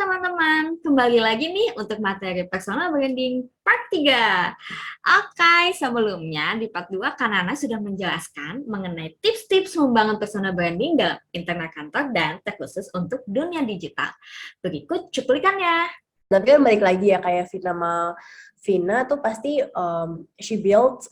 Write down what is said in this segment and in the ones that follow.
teman-teman, kembali lagi nih untuk materi personal branding part 3. Oke, sebelumnya di part 2 Kanana sudah menjelaskan mengenai tips-tips membangun personal branding dalam internal kantor dan terkhusus untuk dunia digital. Berikut cuplikannya. Tapi kan balik lagi ya kayak Vina tuh pasti she built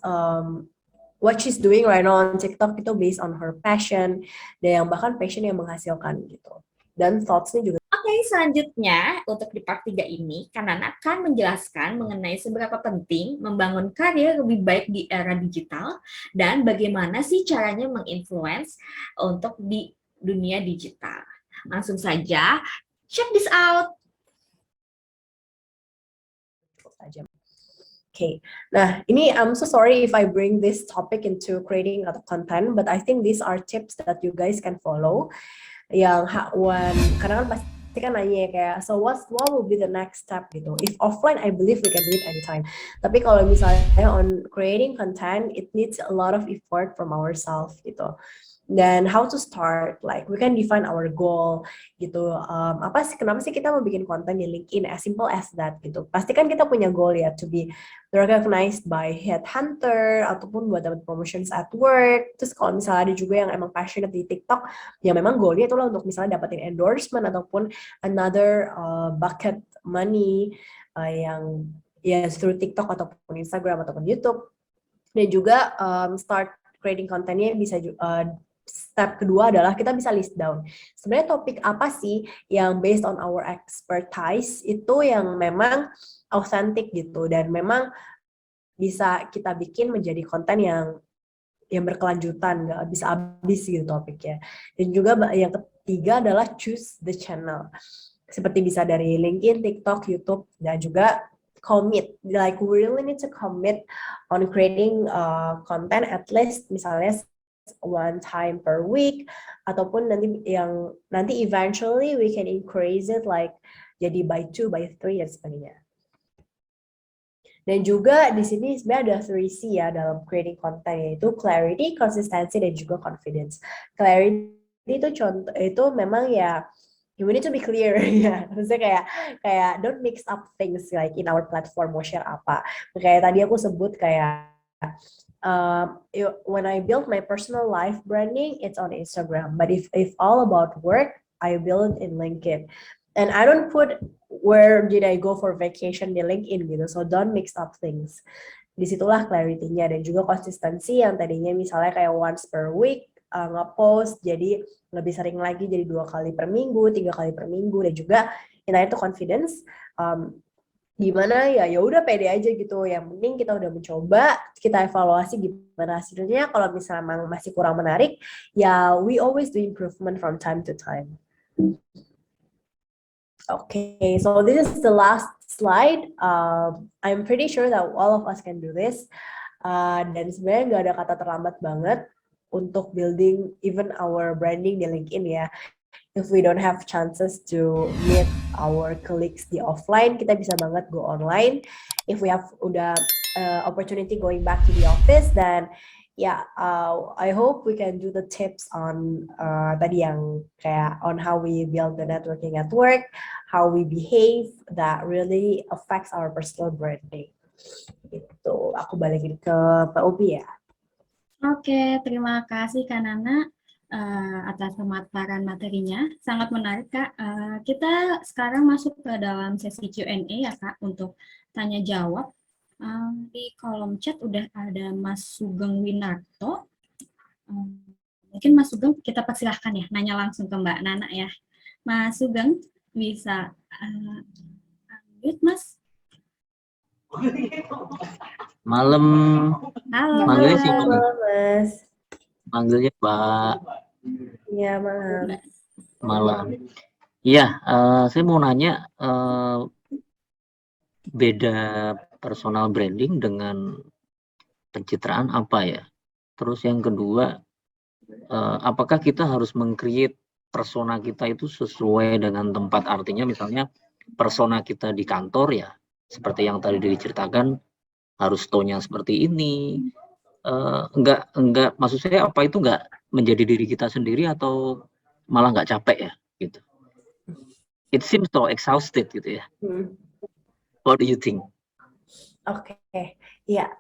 what she's doing right now on TikTok itu based on her passion dan yang bahkan passion yang menghasilkan gitu. Dan thoughts-nya juga. Oke, selanjutnya untuk di part 3 ini, Kanana akan menjelaskan mengenai seberapa penting membangun karir lebih baik di era digital dan bagaimana sih caranya menginfluence untuk di dunia digital. Langsung saja, check this out. Okay, nah ini I'm so sorry if I bring this topic into creating a content, but I think these are tips that you guys can follow. Yang karena kan pasti kan nanya kayak, so what will be the next step gitu. If offline, I believe we can do it anytime. Tapi kalau misalnya on creating content, it needs a lot of effort from ourselves gitu. Dan how to start, like we can define our goal gitu. Kenapa sih kita mau bikin konten di LinkedIn? As simple as that gitu. Pasti kan kita punya goal ya, to be recognized by headhunter ataupun buat dapat promotions at work. Terus kalau misalnya ada juga yang emang passionate di TikTok, ya memang goalnya itulah untuk misalnya dapetin endorsement ataupun another bucket money yang ya through TikTok ataupun Instagram ataupun YouTube. Dan juga start creating kontennya bisa step kedua adalah kita bisa list down. Sebenarnya topik apa sih yang based on our expertise itu yang memang authentic gitu dan memang bisa kita bikin menjadi konten yang berkelanjutan, nggak habis gitu topiknya. Dan juga yang ketiga adalah choose the channel. Seperti bisa dari LinkedIn, TikTok, YouTube, dan juga commit. Like we really need to commit on creating content at least misalnya one time per week ataupun nanti eventually we can increase it like jadi by 2, by 3 dan sebagainya. Dan juga di sini sebenarnya ada 3C ya dalam creating content, yaitu clarity, consistency, dan juga confidence. Clarity itu contoh itu memang ya you need to be clear ya. Maksudnya kayak don't mix up things like in our platform mau share apa. Kayak tadi aku sebut kayak when I build my personal life branding, it's on Instagram. But if all about work, I build in LinkedIn. And I don't put where did I go for vacation di LinkedIn gitu. So don't mix up things. Disitulah clarity-nya dan juga konsistensi yang tadinya misalnya kayak once per week nge-post jadi lebih sering lagi jadi 2 kali per minggu, 3 kali per minggu, dan juga itu confidence. Gimana ya udah pede aja gitu, yang penting kita udah mencoba, kita evaluasi gimana hasilnya. Kalau misalnya memang masih kurang menarik ya we always do improvement from time to time. Okay, so this is the last slide. I'm pretty sure that all of us can do this. Dan sebenarnya nggak ada kata terlambat banget untuk building even our branding di LinkedIn ya. If we don't have chances to meet our colleagues di offline, kita bisa banget go online. If we have opportunity going back to the office, then I hope we can do the tips on tadi yang kayak on how we build the networking at work, how we behave, that really affects our personal branding. Itu aku balikin ke Pak Ubi ya. Oke, terima kasih Kanana atas pemaparan materinya. Sangat menarik, Kak. Kita sekarang masuk ke dalam sesi Q&A ya, Kak, untuk tanya jawab. Di kolom chat udah ada Mas Sugeng Winarto. Mungkin Mas Sugeng kita persilahkan ya, nanya langsung ke Mbak Nana ya. Mas Sugeng bisa unmute, Mas. Malam. Halo. Manggilnya sih Mas. Manggilnya Mbak. Iya, malam. Malam. Iya, saya mau nanya beda personal branding dengan pencitraan apa ya? Terus yang kedua, apakah kita harus meng-create persona kita itu sesuai dengan tempat, artinya misalnya persona kita di kantor ya, seperti yang tadi diceritakan harus tone-nya seperti ini. Enggak, maksud saya apa itu enggak menjadi diri kita sendiri atau malah enggak capek ya gitu. it seems so exhausted gitu ya. What do you think? Oke, ya.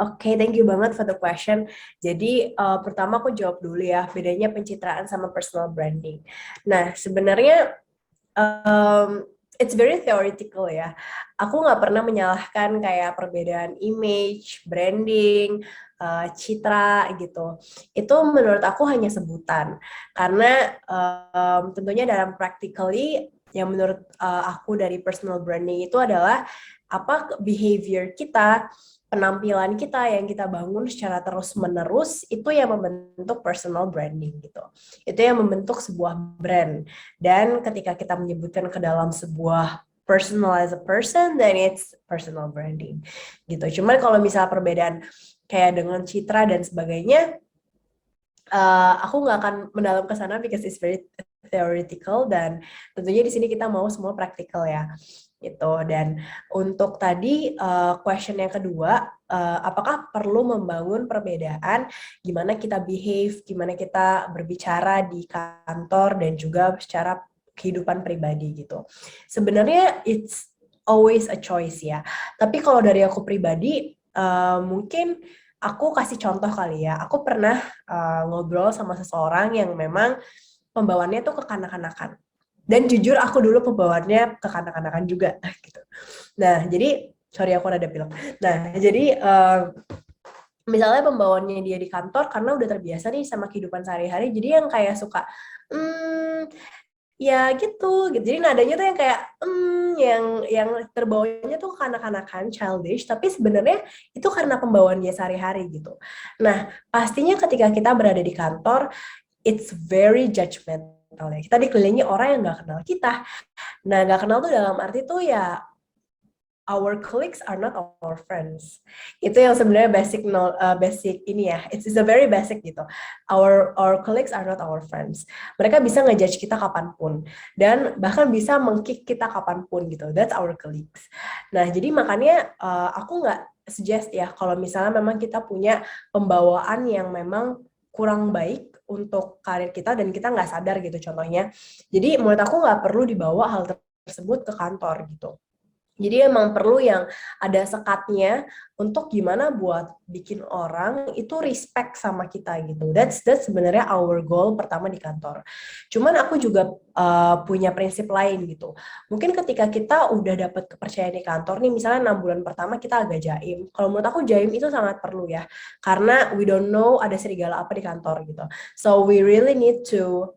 Oke, thank you banget for the question. Jadi pertama aku jawab dulu ya, bedanya pencitraan sama personal branding. Nah, sebenarnya it's very theoretical ya. Aku nggak pernah menyalahkan kayak perbedaan image, branding, citra gitu. Itu menurut aku hanya sebutan. Karena tentunya dalam practically, yang menurut aku dari personal branding itu adalah apa behavior kita, penampilan kita yang kita bangun secara terus-menerus, itu yang membentuk personal branding gitu. Itu yang membentuk sebuah brand. Dan ketika kita menyebutkan ke dalam sebuah personal as a person, then it's personal branding gitu. Cuman kalau misal perbedaan kayak dengan citra dan sebagainya, aku nggak akan mendalam ke sana because it's very theoretical, dan tentunya di sini kita mau semua praktikal ya gitu. Dan untuk tadi question yang kedua, apakah perlu membangun perbedaan gimana kita behave, gimana kita berbicara di kantor dan juga secara kehidupan pribadi gitu. Sebenarnya it's always a choice ya. Tapi kalau dari aku pribadi, mungkin aku kasih contoh kali ya. Aku pernah ngobrol sama seseorang yang memang pembawaannya tuh kekanak-kanakan. Dan jujur aku dulu pembawaannya kekanak-kanakan juga gitu. Nah, jadi sorry aku rada pilek. Nah, jadi misalnya pembawaannya dia di kantor karena udah terbiasa nih sama kehidupan sehari-hari, jadi yang kayak suka ya gitu. Jadi nadanya tuh yang kayak yang terbawanya tuh kanak-kanakan, childish, tapi sebenarnya itu karena pembawaan dia sehari-hari gitu. Nah, pastinya ketika kita berada di kantor, it's very judgmental ya. Kita dikelilingi orang yang nggak kenal kita. Nah, nggak kenal tuh dalam arti tuh ya our colleagues are not our friends. Itu yang sebenarnya basic ini ya. It's a very basic gitu. Our colleagues are not our friends. Mereka bisa ngejudge kita kapanpun dan bahkan bisa meng-kick kita kapanpun gitu. That's our colleagues. Nah, jadi makanya aku nggak suggest ya kalau misalnya memang kita punya pembawaan yang memang kurang baik untuk karir kita dan kita nggak sadar gitu contohnya. Jadi menurut aku nggak perlu dibawa hal tersebut ke kantor gitu. Jadi emang perlu yang ada sekatnya untuk gimana buat bikin orang itu respect sama kita gitu. That's sebenarnya our goal pertama di kantor. Cuman aku juga punya prinsip lain gitu. Mungkin ketika kita udah dapat kepercayaan di kantor nih, misalnya 6 bulan pertama kita agak jaim. Kalau menurut aku jaim itu sangat perlu ya. Karena we don't know ada serigala apa di kantor gitu. So we really need to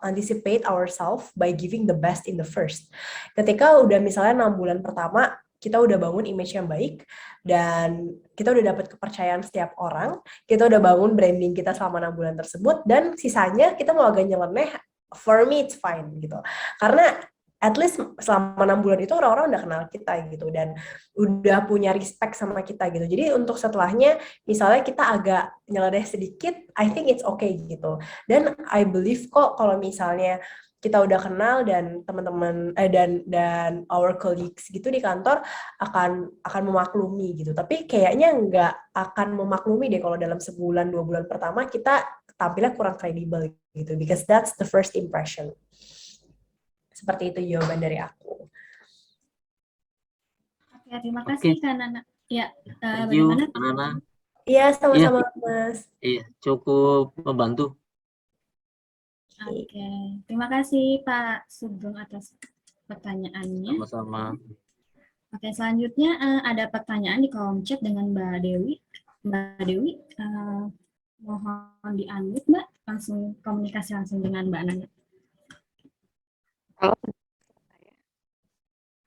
anticipate ourselves by giving the best in the first. Ketika udah misalnya 6 bulan pertama, kita udah bangun image yang baik, dan kita udah dapat kepercayaan setiap orang, kita udah bangun branding kita selama 6 bulan tersebut, dan sisanya kita mau agak nyeleneh, for me it's fine gitu. Karena at least selama 6 bulan itu orang-orang udah kenal kita gitu, dan udah punya respect sama kita gitu. Jadi untuk setelahnya, misalnya kita agak nyeleneh sedikit, I think it's okay gitu. Dan I believe kok kalau misalnya kita udah kenal dan teman-teman dan our colleagues gitu di kantor akan memaklumi gitu. Tapi kayaknya nggak akan memaklumi deh kalau dalam sebulan 2 bulan pertama kita tampilnya kurang kredibel gitu, because that's the first impression. Seperti itu jawaban dari aku. Oke, terima kasih Kak Nana. Ya, Thank you, bagaimana? Nana. Iya, sama-sama Mas. Iya, cukup membantu. Oke, terima kasih Pak Sugeng atas pertanyaannya. Sama-sama. Oke, selanjutnya ada pertanyaan di kolom chat dengan Mbak Dewi. Mbak Dewi, mohon di-unmute Mbak, langsung komunikasi langsung dengan Mbak Nana.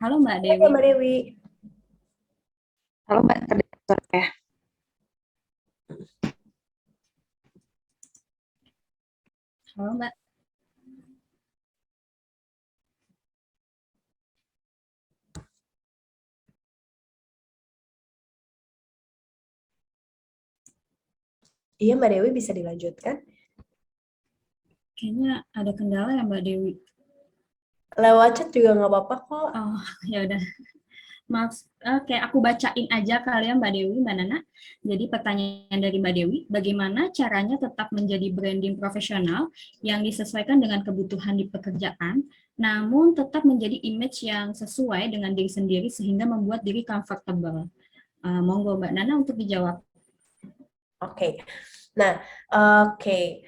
Halo Mbak Dewi. Halo Mbak Dewi. Halo Mbak, terdengar ya? Halo Mbak. Iya Mbak Dewi, bisa dilanjutkan? Kayaknya ada kendala ya Mbak Dewi. Lewat chat juga nggak apa-apa kok. Oh, ya udah. Kayak aku bacain aja kalian Mbak Dewi, Mbak Nana. Jadi pertanyaan dari Mbak Dewi, bagaimana caranya tetap menjadi branding profesional yang disesuaikan dengan kebutuhan di pekerjaan, namun tetap menjadi image yang sesuai dengan diri sendiri sehingga membuat diri comfortable. Monggo Mbak Nana untuk dijawab. Oke. Nah, oke.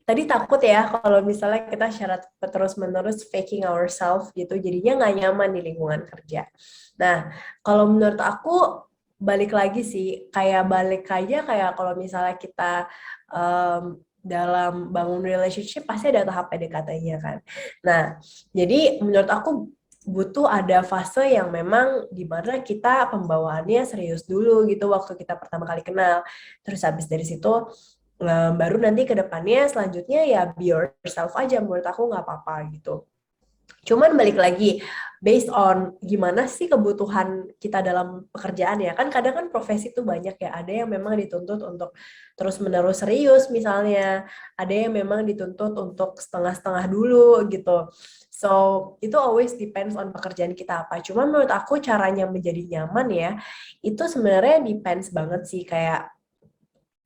Tadi takut ya kalau misalnya kita syarat terus-menerus faking ourselves gitu, jadinya nggak nyaman di lingkungan kerja. Nah, kalau menurut aku balik lagi sih, kayak balik aja kayak kalau misalnya kita dalam bangun relationship pasti ada tahap PDKT-nya kan. Nah, jadi menurut aku butuh ada fase yang memang dimana kita pembawaannya serius dulu gitu waktu kita pertama kali kenal. Terus habis dari situ baru nanti ke depannya selanjutnya ya be yourself aja, menurut aku nggak apa-apa gitu. Cuman balik lagi, based on gimana sih kebutuhan kita dalam pekerjaan ya, kan kadang kan profesi itu banyak ya, ada yang memang dituntut untuk terus-menerus serius misalnya, ada yang memang dituntut untuk setengah-setengah dulu gitu. So, itu always depends on pekerjaan kita apa. Cuman menurut aku caranya menjadi nyaman ya, itu sebenarnya depends banget sih, kayak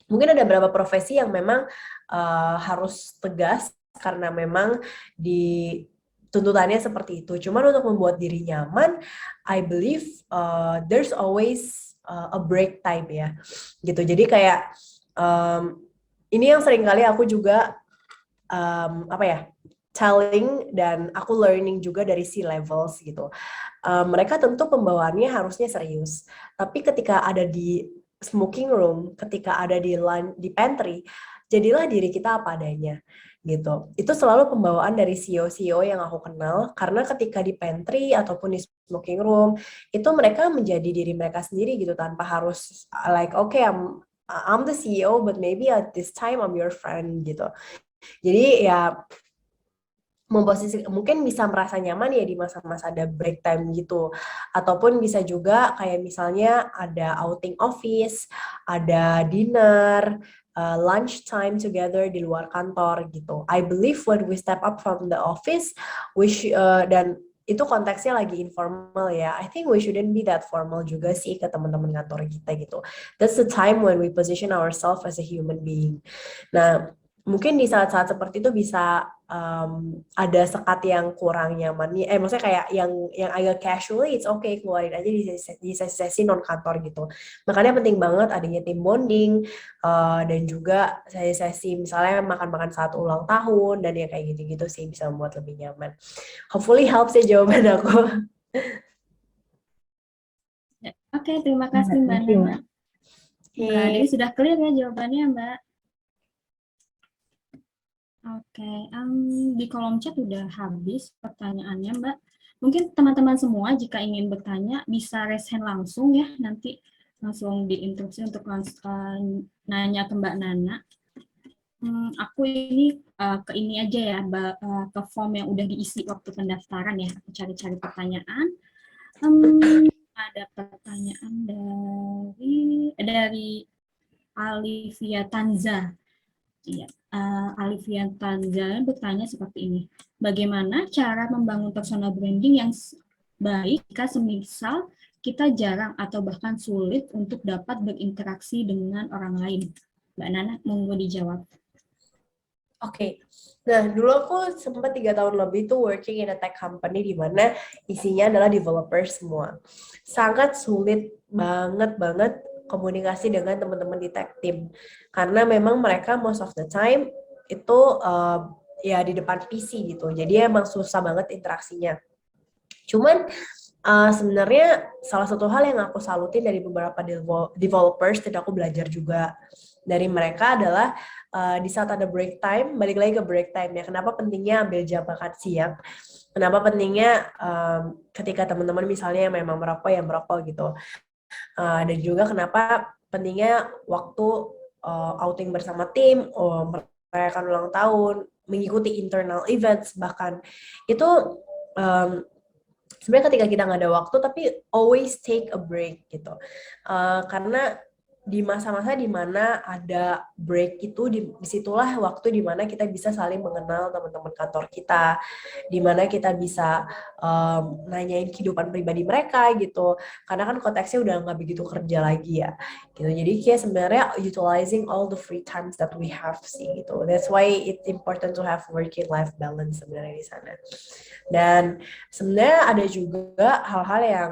mungkin ada beberapa profesi yang memang harus tegas karena memang di tuntutannya seperti itu. Cuman untuk membuat diri nyaman, I believe there's always a break time ya, gitu. Jadi kayak ini yang sering kali aku juga apa ya, telling dan aku learning juga dari C-levels gitu. Mereka tentu pembawaannya harusnya serius, tapi ketika ada di smoking room, ketika ada di pantry, jadilah diri kita apa adanya gitu. Itu selalu pembawaan dari CEO-CEO yang aku kenal, karena ketika di pantry ataupun di smoking room, itu mereka menjadi diri mereka sendiri gitu, tanpa harus like okay I'm the CEO but maybe at this time I'm your friend gitu. Jadi ya memposisi mungkin bisa merasa nyaman ya di masa-masa ada break time gitu, ataupun bisa juga kayak misalnya ada outing office, ada dinner, lunch time together di luar kantor gitu. I believe when we step up from the office, dan itu konteksnya lagi informal ya. I think we shouldn't be that formal juga sih ke teman-teman kantor kita gitu. That's the time when we position ourselves as a human being. Nah, mungkin di saat-saat seperti itu bisa ada sekat yang kurang nyaman nih, maksudnya kayak yang agak casually, it's okay, keluarin aja di sesi-sesi non kantor gitu. Makanya penting banget adanya team bonding, dan juga sesi-sesi misalnya makan-makan saat ulang tahun dan ya kayak gitu-gitu sih bisa membuat lebih nyaman. Hopefully helps ya jawaban aku. Oke, terima kasih Mbak Nana. Mbak Dewi sudah clear ya jawabannya Mbak. Oke, di kolom chat udah habis pertanyaannya Mbak. Mungkin teman-teman semua jika ingin bertanya bisa raise hand langsung ya, nanti langsung diinstruksi untuk nanya ke Mbak Nana. Aku ini ke ini aja ya, ke form yang udah diisi waktu pendaftaran ya, aku cari-cari pertanyaan. Ada pertanyaan dari Alivia Tanza. Iya, Alivia Tanza bertanya seperti ini. Bagaimana cara membangun personal branding yang baik jika semisal kita jarang atau bahkan sulit untuk dapat berinteraksi dengan orang lain? Mbak Nana, monggo dijawab. Oke, nah dulu aku sempat 3 tahun lebih tuh working in a tech company di mana isinya adalah developers semua. Sangat sulit banget komunikasi dengan teman-teman di tech team, karena memang mereka most of the time itu ya di depan PC gitu, jadi emang susah banget interaksinya. Cuman sebenarnya salah satu hal yang aku salutin dari beberapa developers dan aku belajar juga dari mereka adalah di saat ada break time, balik lagi ke break time ya, kenapa pentingnya ambil jam makan siang, kenapa pentingnya ketika teman-teman misalnya yang memang merokok ya merokok gitu, dan juga kenapa pentingnya waktu outing bersama tim, merayakan ulang tahun, mengikuti internal events bahkan, itu sebenarnya ketika kita nggak ada waktu tapi always take a break gitu, karena di masa-masa di mana ada break itu, disitulah waktu di mana kita bisa saling mengenal teman-teman kantor kita, di mana kita bisa nanyain kehidupan pribadi mereka gitu, karena kan konteksnya udah nggak begitu kerja lagi ya, gitu. Jadi kayak sebenarnya utilizing all the free times that we have sih gitu. That's why it's important to have working life balance sebenarnya di sana. Dan sebenarnya ada juga hal-hal yang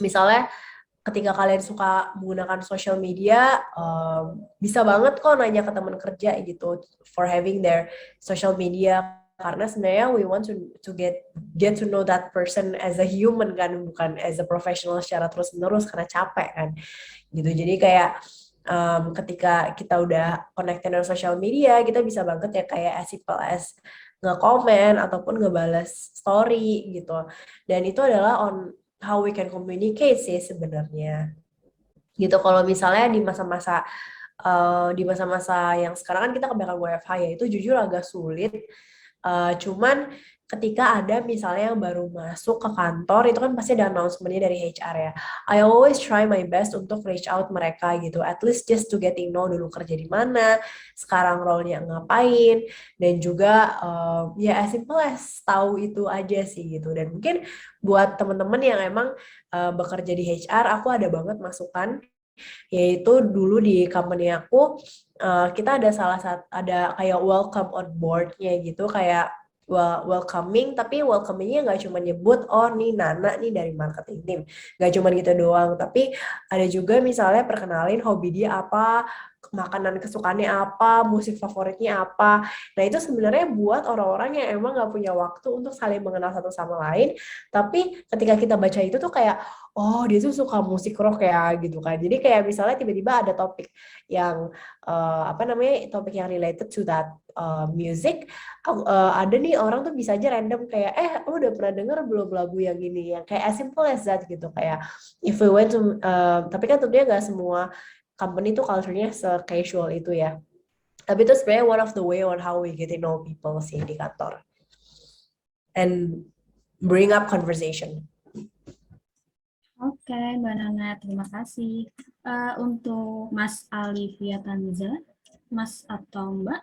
misalnya ketika kalian suka menggunakan social media, bisa banget kok nanya ke teman kerja gitu for having their social media, karena sebenarnya we want to get to know that person as a human kan, bukan as a professional secara terus-menerus karena capek kan gitu. Jadi kayak ketika kita udah connected dengan social media, kita bisa banget ya kayak as simple as nge-comment ataupun ngebalas story gitu. Dan itu adalah on how we can communicate sih sebenarnya. Gitu. Kalau misalnya di masa-masa yang sekarang kan kita kebanyakan WFH ya, itu jujur agak sulit. Cuman ketika ada misalnya yang baru masuk ke kantor, itu kan pasti ada announcement-nya dari HR ya. I always try my best untuk reach out mereka gitu, at least just to getting know dulu kerja di mana, sekarang role-nya ngapain, dan juga ya as simple as tahu itu aja sih gitu. Dan mungkin buat teman-teman yang emang bekerja di HR, aku ada banget masukan, yaitu dulu di company aku kita ada kayak welcome on board-nya gitu, kayak welcoming, tapi welcomingnya nggak cuma nyebut oh nih Nana nih dari marketing team, nggak cuma gitu doang, tapi ada juga misalnya perkenalin hobi dia apa, makanan kesukaannya apa, musik favoritnya apa. Nah itu sebenarnya buat orang-orang yang emang nggak punya waktu untuk saling mengenal satu sama lain, tapi ketika kita baca itu tuh kayak oh dia tuh suka musik rock ya gitu kan. Jadi kayak misalnya tiba-tiba ada topik yang topik yang related to that music, ada nih orang tuh bisa aja random kayak lu udah pernah denger belum lagu yang ini, yang kayak as simple as that gitu. Kayak if we went to tapi kan tentunya nggak semua company tuh culture-nya se-casual itu ya, tapi itu sebenarnya one of the way on how we get to know people sih di kantor and bring up conversation. Oke, Mbak Nana, terima kasih. Untuk Mas Alivia Tanza, Mas atau Mbak,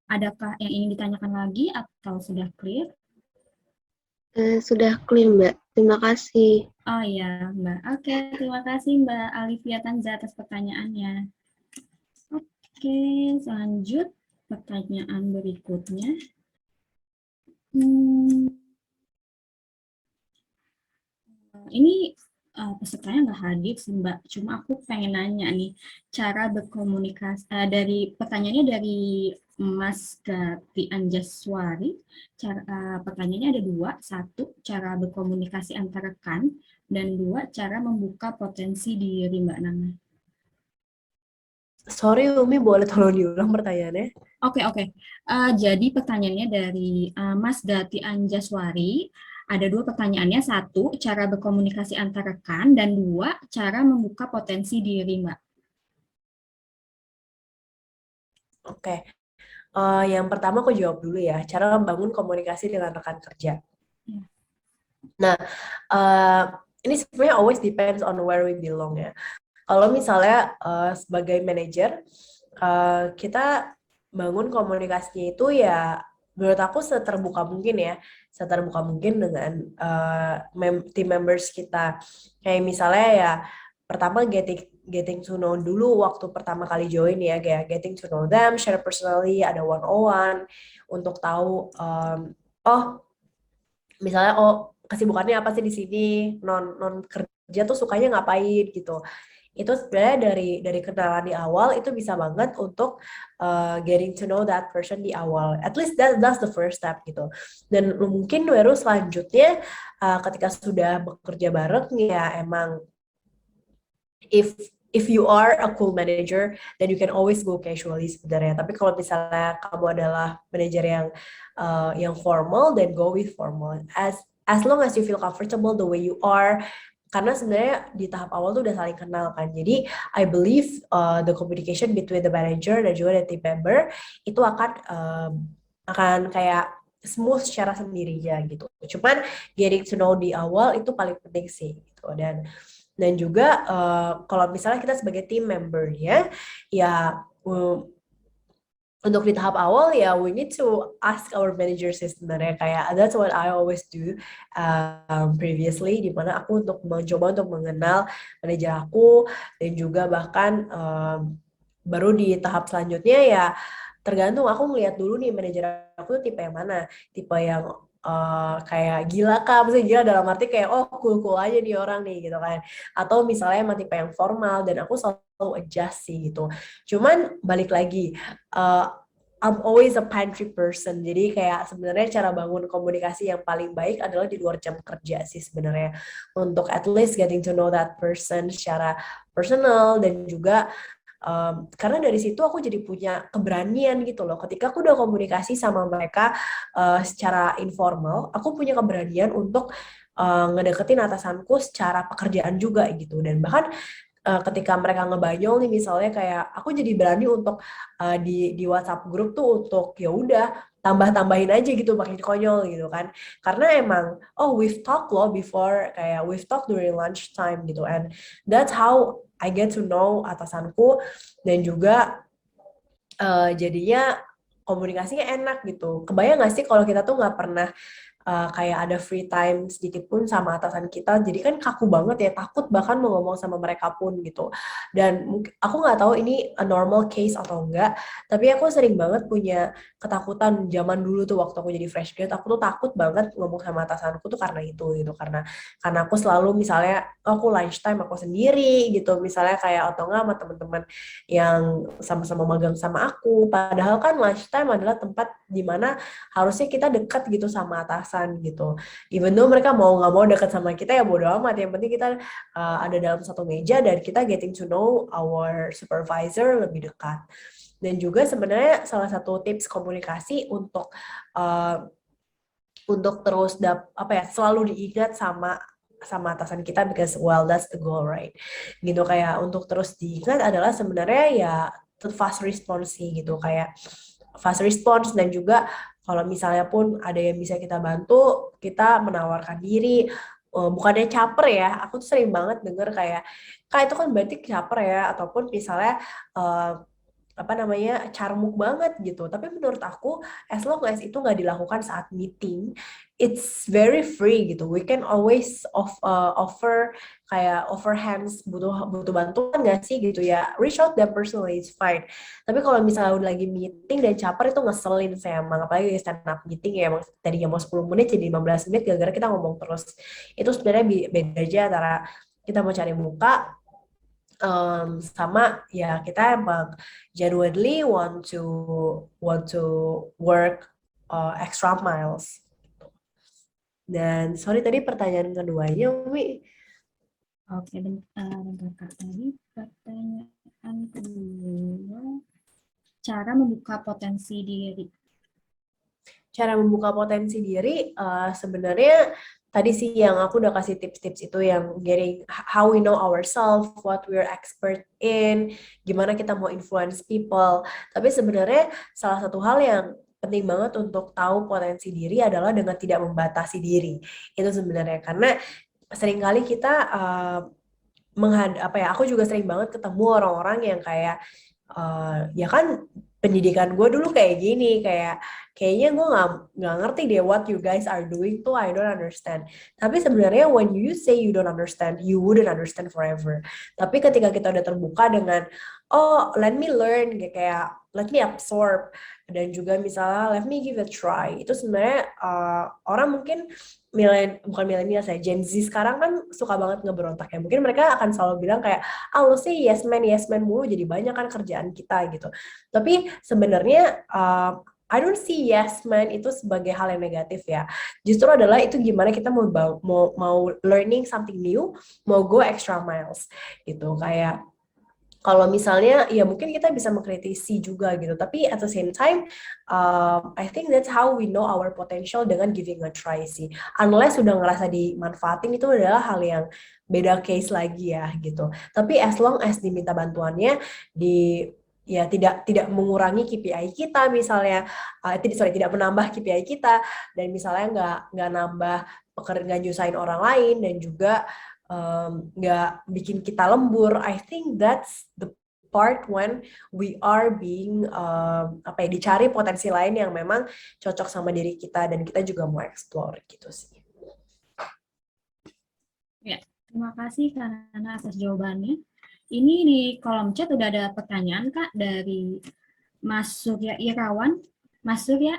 adakah yang ingin ditanyakan lagi atau sudah clear? Sudah clear, Mbak. Terima kasih. Oh ya, Mbak. Oke, terima kasih Mbak Alivia Tanza atas pertanyaannya. Oke, lanjut pertanyaan berikutnya. Ini pesertanya nggak hadir sih Mbak, cuma aku pengen nanya nih, cara berkomunikasi, dari pertanyaannya dari Mas Gati Anjaswari, pertanyaannya ada dua, satu, cara berkomunikasi antar rekan, dan dua, cara membuka potensi diri Mbak Nana. Sorry Umi, boleh tolong diulang pertanyaannya? Oke. Jadi pertanyaannya dari Mas Gati Anjaswari, ada dua pertanyaannya, satu, cara berkomunikasi antar rekan, dan dua, cara membuka potensi diri, Mbak. Oke. Yang pertama aku jawab dulu ya, cara membangun komunikasi dengan rekan kerja. Ya. Nah, ini sebenarnya always depends on where we belong ya. Kalau misalnya sebagai manajer, kita bangun komunikasinya itu ya menurut aku seterbuka mungkin ya, seterbuka mungkin dengan team members kita. Kayak misalnya ya, pertama getting to know dulu waktu pertama kali join ya, kayak getting to know them, share personally, ada one-on-one untuk tahu misalnya kesibukannya apa sih di sini, non kerja tuh sukanya ngapain gitu. Itu sebenarnya dari kenalan di awal itu bisa banget untuk getting to know that person di awal. At least that's the first step gitu. Dan mungkin baru selanjutnya ketika sudah bekerja bareng ya emang if you are a cool manager, then you can always go casually sebenarnya. Tapi kalau misalnya kamu adalah manajer yang formal, then go with formal. As long as you feel comfortable the way you are, karena sebenarnya di tahap awal tuh udah saling kenal kan. Jadi I believe the communication between the manager dan juga the team member itu akan kayak smooth secara sendirinya gitu. Cuman getting to know di awal itu paling penting sih gitu. Dan Dan juga kalau misalnya kita sebagai team membernya, ya untuk di tahap awal ya we need to ask our manager sih sebenarnya, kayak that's what I always do previously, di mana aku untuk mencoba untuk mengenal manajer aku, dan juga bahkan baru di tahap selanjutnya ya tergantung aku ngeliat dulu nih manajer aku tuh tipe yang mana, tipe yang kayak gila kah, maksudnya gila dalam arti kayak oh cool aja nih orang nih gitu kan, atau misalnya emang tipe yang formal, dan aku selalu adjust sih gitu. Cuman balik lagi, I'm always a pantry person, jadi kayak sebenarnya cara bangun komunikasi yang paling baik adalah di luar jam kerja sih sebenarnya, untuk at least getting to know that person secara personal, dan juga karena dari situ aku jadi punya keberanian gitu loh. Ketika aku udah komunikasi sama mereka secara informal, aku punya keberanian untuk ngedeketin atasanku secara pekerjaan juga gitu. Dan bahkan ketika mereka ngebanyol nih misalnya, kayak aku jadi berani untuk di WhatsApp grup tuh untuk ya udah tambah-tambahin aja gitu, makin konyol gitu kan. Karena emang we've talked loh before, kayak we've talked during lunch time gitu, and that's how I get to know atasanku, dan juga jadinya komunikasinya enak gitu. Kebayang gak sih kalau kita tuh nggak pernah kayak ada free time sedikit pun sama atasan kita, jadi kan kaku banget ya, takut bahkan mau ngomong sama mereka pun gitu. Dan aku nggak tahu ini a normal case atau enggak, tapi aku sering banget punya ketakutan zaman dulu tuh waktu aku jadi fresh grade, aku tuh takut banget ngomong sama atasanku tuh karena itu gitu, karena aku selalu misalnya aku lunch time aku sendiri gitu, misalnya kayak atau enggak sama teman-teman yang sama-sama magang sama aku, padahal kan lunch time adalah tempat dimana harusnya kita dekat gitu sama atasan gitu. Even though mereka mau nggak mau dekat sama kita ya bodo amat. Yang penting kita ada dalam satu meja dan kita getting to know our supervisor lebih dekat. Dan juga sebenarnya salah satu tips komunikasi untuk terus selalu diingat sama atasan kita, because well that's the goal, right? Gitu, kayak untuk terus diingat adalah sebenarnya ya fast response sih gitu, kayak fast response, dan juga kalau misalnya pun ada yang bisa kita bantu, kita menawarkan diri, bukannya caper ya. Aku tuh sering banget denger kayak, Kak itu kan berarti caper ya, ataupun misalnya carmuk banget gitu. Tapi menurut aku, as long as itu nggak dilakukan saat meeting, it's very free gitu. We can always offer hands, butuh bantuan nggak sih gitu ya, reach out them personally, it's fine. Tapi kalau misalnya udah lagi meeting dan caper, itu ngeselin saya emang, apalagi stand up meeting ya, emang tadinya mau 10 menit jadi 15 menit gara-gara kita ngomong terus. Itu sebenarnya beda aja antara kita mau cari muka sama ya kita emang genuinely want to work extra miles. Dan sorry tadi pertanyaan keduanya, Umi. Oke, bentar Kak. Tadi pertanyaan kedua, cara membuka potensi diri. Cara membuka potensi diri sebenarnya tadi sih yang aku udah kasih tips-tips itu, yang getting how we know ourselves, what we're expert in, gimana kita mau influence people. Tapi sebenarnya salah satu hal yang penting banget untuk tahu potensi diri adalah dengan tidak membatasi diri. Itu sebenarnya, karena seringkali kita aku juga sering banget ketemu orang-orang yang kayak ya kan pendidikan gue dulu kayak gini, kayaknya gue nggak ngerti deh what you guys are doing tuh, I don't understand. Tapi sebenarnya when you say you don't understand, you wouldn't understand forever. Tapi ketika kita udah terbuka dengan let me learn, kayak let me absorb, dan juga misalnya let me give a try, itu sebenarnya orang mungkin bukan milenial saya, Gen Z sekarang kan suka banget ngeberontak ya. Mungkin mereka akan selalu bilang kayak, lo sih yes man mulu, jadi banyak kan kerjaan kita gitu. Tapi sebenarnya I don't see yes man itu sebagai hal yang negatif ya. Justru adalah itu gimana kita mau learning something new, mau go extra miles gitu. Kayak kalau misalnya ya mungkin kita bisa mengkritisi juga gitu, tapi at the same time I think that's how we know our potential, dengan giving a try sih. Unless sudah ngerasa dimanfaatin, itu adalah hal yang beda case lagi ya gitu. Tapi as long as diminta bantuannya, ya tidak mengurangi KPI kita misalnya, tidak menambah KPI kita, dan misalnya nggak nambah pekerjaan, nyusahin orang lain, dan juga nggak bikin kita lembur. I think that's the part when we are being dicari potensi lain yang memang cocok sama diri kita dan kita juga mau explore gitu sih. Ya, terima kasih Kak Nana atas jawabannya. Ini di kolom chat udah ada pertanyaan Kak dari Mas Surya Irawan. Mas Surya,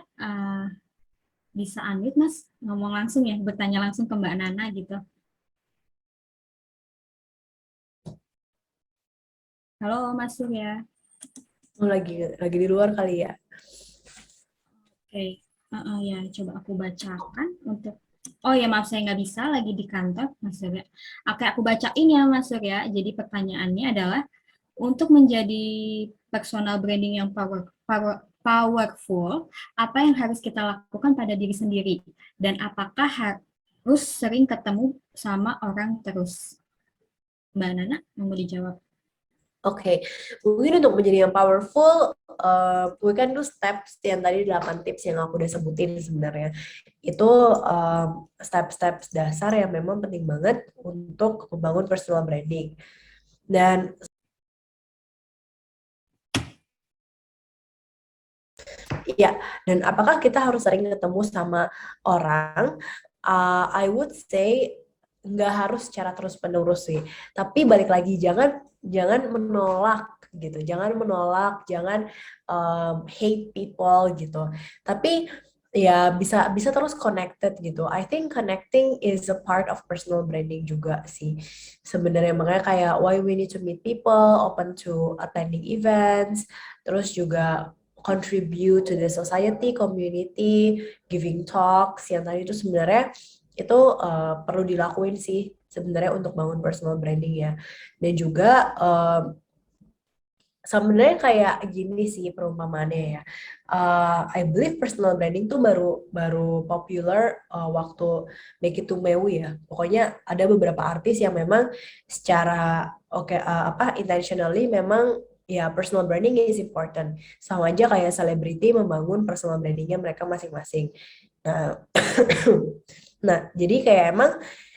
bisa unmute Mas, ngomong langsung ya, bertanya langsung ke Mbak Nana gitu. Halo Mas Surya. Lagi di luar kali ya. Oke, ya coba aku bacakan untuk. Oh ya maaf saya nggak bisa, lagi di kantor Mas Surya. Oke, aku bacain ya Mas Surya. Jadi pertanyaannya adalah untuk menjadi personal branding yang powerful, apa yang harus kita lakukan pada diri sendiri dan apakah harus sering ketemu sama orang terus? Mbak Nana mau dijawab? Oke, mungkin untuk menjadi yang powerful, we can do steps yang tadi 8 tips yang aku udah sebutin sebenarnya. Itu step-step dasar yang memang penting banget untuk membangun personal branding. Dan ya, dan apakah kita harus sering ketemu sama orang? I would say nggak harus secara terus-menerus sih. Tapi balik lagi, jangan menolak gitu, jangan hate people gitu. Tapi ya bisa terus connected gitu. I think connecting is a part of personal branding juga sih. Sebenarnya makanya kayak why we need to meet people, open to attending events, terus juga contribute to the society, community, giving talks yang tadi itu sebenarnya itu perlu dilakuin sih sebenarnya untuk bangun personal branding ya. Dan juga sebenarnya kayak gini sih perumpamaannya ya. I believe personal branding tuh baru popular waktu Becky Tumeu ya. Pokoknya ada beberapa artis yang memang secara intentionally memang ya personal branding is important. Sama aja kayak selebriti membangun personal brandingnya mereka masing-masing. Nah, nah jadi kayak emang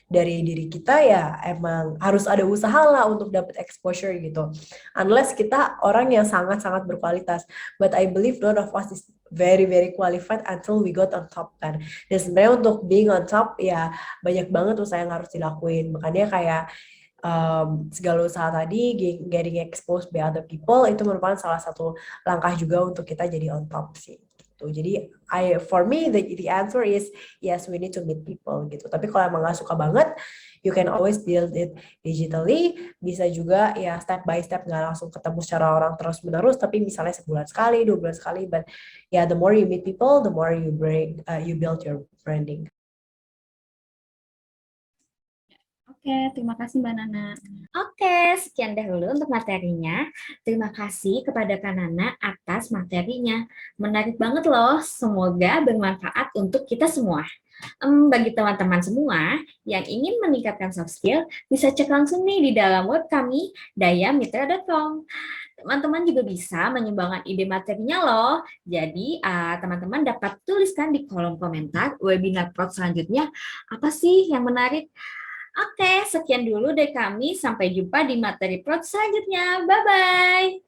dari diri kita ya emang harus ada usaha lah untuk dapat exposure gitu. Unless kita orang yang sangat-sangat berkualitas. But I believe none of us is very qualified until we got on top kan. Dan sebenarnya untuk being on top ya banyak banget usaha yang harus dilakuin. Makanya kayak segala usaha tadi getting exposed by other people itu merupakan salah satu langkah juga untuk kita jadi on top sih. Gitu. Jadi for me the answer is yes, we need to meet people gitu. Tapi kalau emang nggak suka banget, you can always build it digitally. Bisa juga ya step by step, nggak langsung ketemu secara orang terus menerus, tapi misalnya sebulan sekali, 2 bulan sekali. But yeah, the more you meet people, the more you build your branding. Oke, terima kasih Mbak Nana. Oke, sekian dahulu untuk materinya. Terima kasih kepada Kak Nana atas materinya. Menarik banget loh, semoga bermanfaat untuk kita semua. Bagi teman-teman semua yang ingin meningkatkan soft skill, bisa cek langsung nih di dalam web kami, dayamitra.com. Teman-teman juga bisa menyumbangkan ide materinya loh. Jadi, teman-teman dapat tuliskan di kolom komentar webinar Prod selanjutnya, apa sih yang menarik? Oke, sekian dulu dari kami. Sampai jumpa di materi Prod selanjutnya. Bye-bye.